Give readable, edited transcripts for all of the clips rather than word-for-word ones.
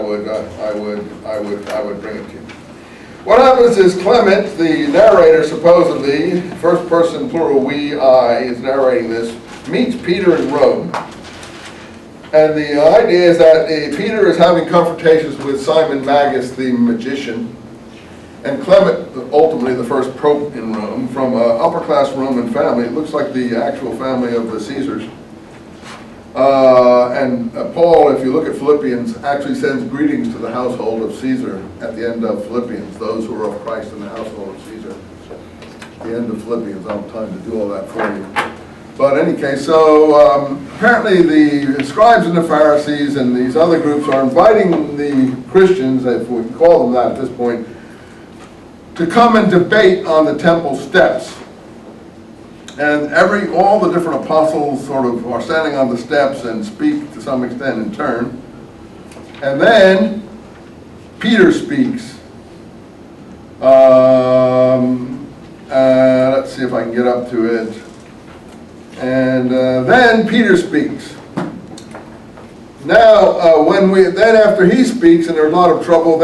would bring it to you. What happens is Clement, the narrator, supposedly, first person plural we, I, is narrating this, meets Peter in Rome. And the idea is that Peter is having confrontations with Simon Magus, the magician, and Clement, ultimately the first pope in Rome, from an upper-class Roman family. It looks like the actual family of the Caesars. And Paul, if you look at Philippians, actually sends greetings to the household of Caesar at the end of Philippians, those who are of Christ in the household of Caesar. At the end of Philippians, I don't have time to do all that for you. But in any case, so apparently the scribes and the Pharisees and these other groups are inviting the Christians, if we can call them that at this point, to come and debate on the temple steps. And all the different apostles sort of are standing on the steps and speak to some extent in turn. And then Peter speaks. Let's see if I can get up to it. And then Peter speaks. Now, then after he speaks, and there's a lot of trouble,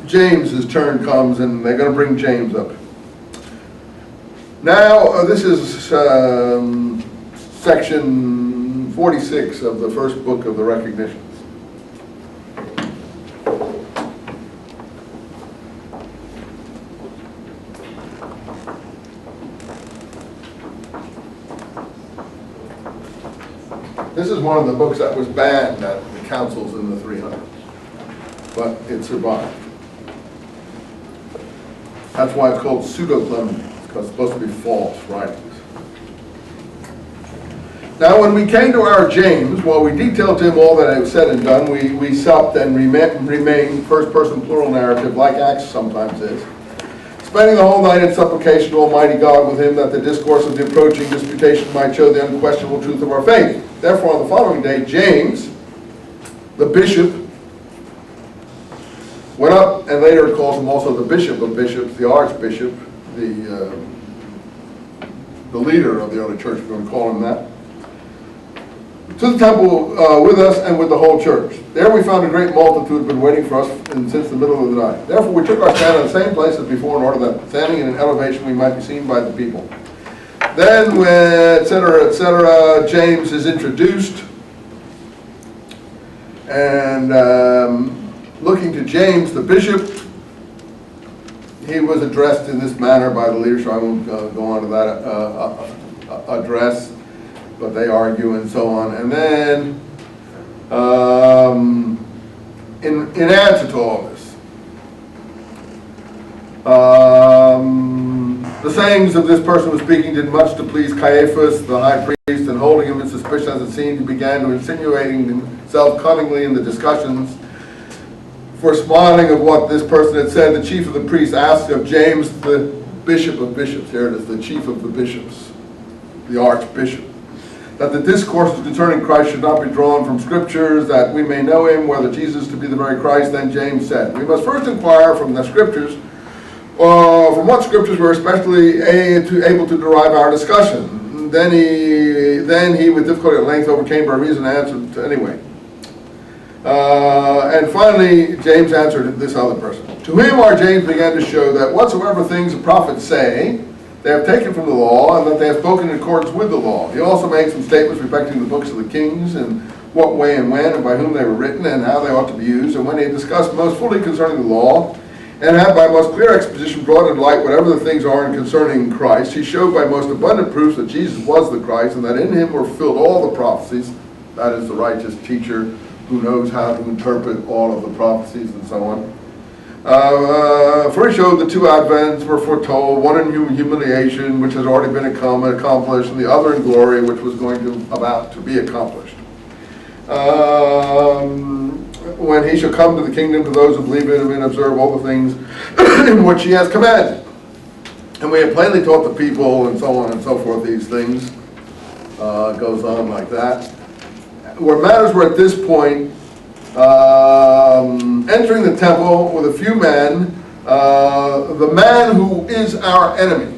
James's turn comes, and they're going to bring James up. Now, this is section 46 of the first book of the Recognitions. This is one of the books that was banned at the councils in the 300s, but it survived. That's why it's called pseudo-Clement, because it's supposed to be false writings. Now, when we came to our James, while we detailed to him all that I was said and done, we supped and remained first-person plural narrative, like Acts sometimes is, spending the whole night in supplication to Almighty God with him, that the discourse of the approaching disputation might show the unquestionable truth of our faith. Therefore, on the following day, James, the bishop, went up, and later it calls him also the bishop of bishops, the archbishop, the leader of the early church, if you want to call him that, to the temple with us and with the whole church. There we found a great multitude had been waiting for us since the middle of the night. Therefore we took our stand in the same place as before, in order that, standing in an elevation, we might be seen by the people. Then, etc., James is introduced, and looking to James, the bishop, he was addressed in this manner by the leadership. I won't go on to that address, but they argue and so on. And then, in answer to all this, the sayings of this person who was speaking did much to please Caiaphas, the high priest, and holding him in suspicion as it seemed, he began to insinuating himself cunningly in the discussions. For smiling of what this person had said, the chief of the priests asked of James, the bishop of bishops, here it is, the chief of the bishops, the archbishop, that the discourses concerning Christ should not be drawn from scriptures, that we may know him, whether Jesus to be the very Christ. Then James said, we must first inquire from the scriptures, from what scriptures we're especially able to derive our discussion. Then he with difficulty at length overcame by reason and answered anyway. And finally, James answered this other person. To him our James began to show that whatsoever things the prophets say, they have taken from the law, and that they have spoken in accordance with the law. He also made some statements respecting the books of the kings, and what way and when, and by whom they were written, and how they ought to be used. And when he had discussed most fully concerning the law, and had by most clear exposition brought to light whatever the things are in concerning Christ, he showed by most abundant proofs that Jesus was the Christ, and that in him were fulfilled all the prophecies, that is, the righteous teacher who knows how to interpret all of the prophecies and so on. For he showed the two advents were foretold, one in humiliation, which has already been accomplished, and the other in glory, which was about to be accomplished. When he shall come to the kingdom to those who believe in him and observe all the things in which he has commanded. And we have plainly taught the people, and so on and so forth, these things. It goes on like that. Where matters were at this point, entering the temple with a few men, the man who is our enemy,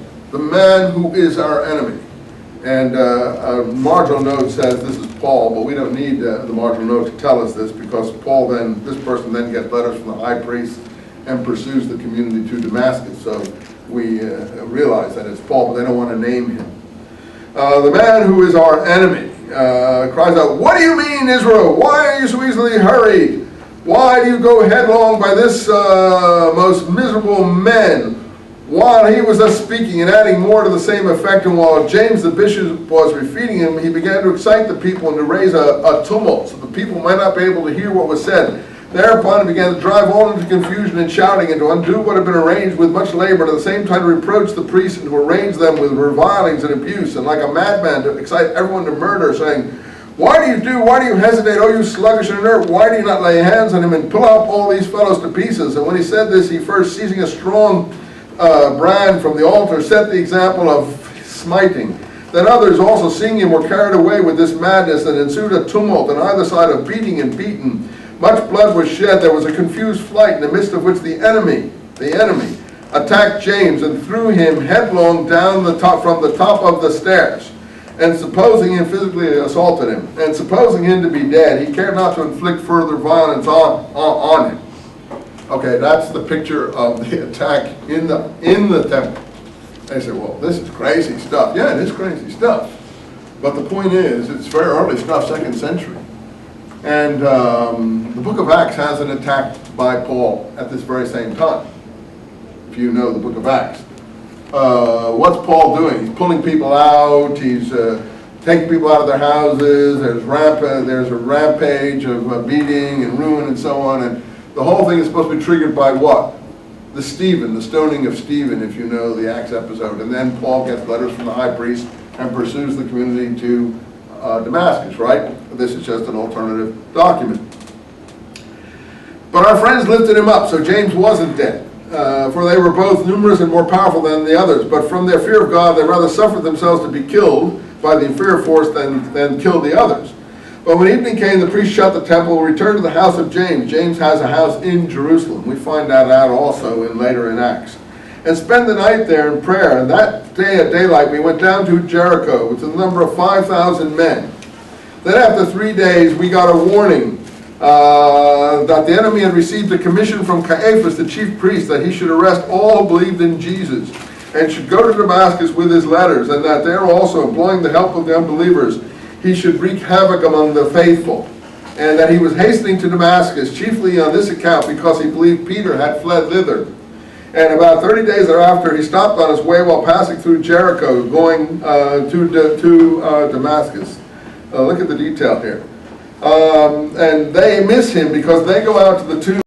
And a marginal note says this is Paul, but we don't need the marginal note to tell us this, because Paul then, this person then gets letters from the high priest and pursues the community to Damascus. So we realize that it's Paul, but they don't want to name him. The man who is our enemy cries out, "What do you mean, Israel? Why are you so easily hurried? Why do you go headlong by this most miserable men?" While he was thus speaking and adding more to the same effect, and while James the bishop was refuting him, he began to excite the people and to raise a tumult, so the people might not be able to hear what was said. Thereupon he began to drive all into confusion and shouting, and to undo what had been arranged with much labor, and at the same time to reproach the priests and to arrange them with revilings and abuse, and like a madman to excite everyone to murder, saying, why do you hesitate, O you sluggish and inert? Why do you not lay hands on him and pull up all these fellows to pieces? And when he said this, he first, seizing a strong brand from the altar, set the example of smiting. Then others also, seeing him, were carried away with this madness, and ensued a tumult on either side of beating and beaten. Much blood was shed. There was a confused flight, in the midst of which the enemy attacked James and threw him headlong down from the top of the stairs. And supposing him, physically assaulted him, and supposing him to be dead, he cared not to inflict further violence on him. Okay, that's the picture of the attack in the temple. They say, well, this is crazy stuff. Yeah, it is crazy stuff. But the point is, it's very early stuff, 2nd century. And the book of Acts has an attack by Paul at this very same time, if you know the book of Acts. What's Paul doing? He's pulling people out. He's taking people out of their houses. There's a rampage of beating and ruin and so on. And the whole thing is supposed to be triggered by what? The stoning of Stephen, if you know the Acts episode. And then Paul gets letters from the high priest and pursues the community to Damascus, right? This is just an alternative document. But our friends lifted him up, so James wasn't dead. For they were both numerous and more powerful than the others. But from their fear of God, they rather suffered themselves to be killed by the inferior force than kill the others. But when evening came, the priest shut the temple and returned to the house of James. James has a house in Jerusalem. We find that out also later in Acts. And spend the night there in prayer. And that day at daylight we went down to Jericho with the number of 5,000 men. Then after 3 days we got a warning that the enemy had received a commission from Caiaphas, the chief priest, that he should arrest all who believed in Jesus and should go to Damascus with his letters, and that there also, employing the help of the unbelievers, he should wreak havoc among the faithful. And that he was hastening to Damascus, chiefly on this account, because he believed Peter had fled thither. And about 30 days thereafter, he stopped on his way while passing through Jericho, going to Damascus. Look at the detail here. And they miss him because they go out to the tomb.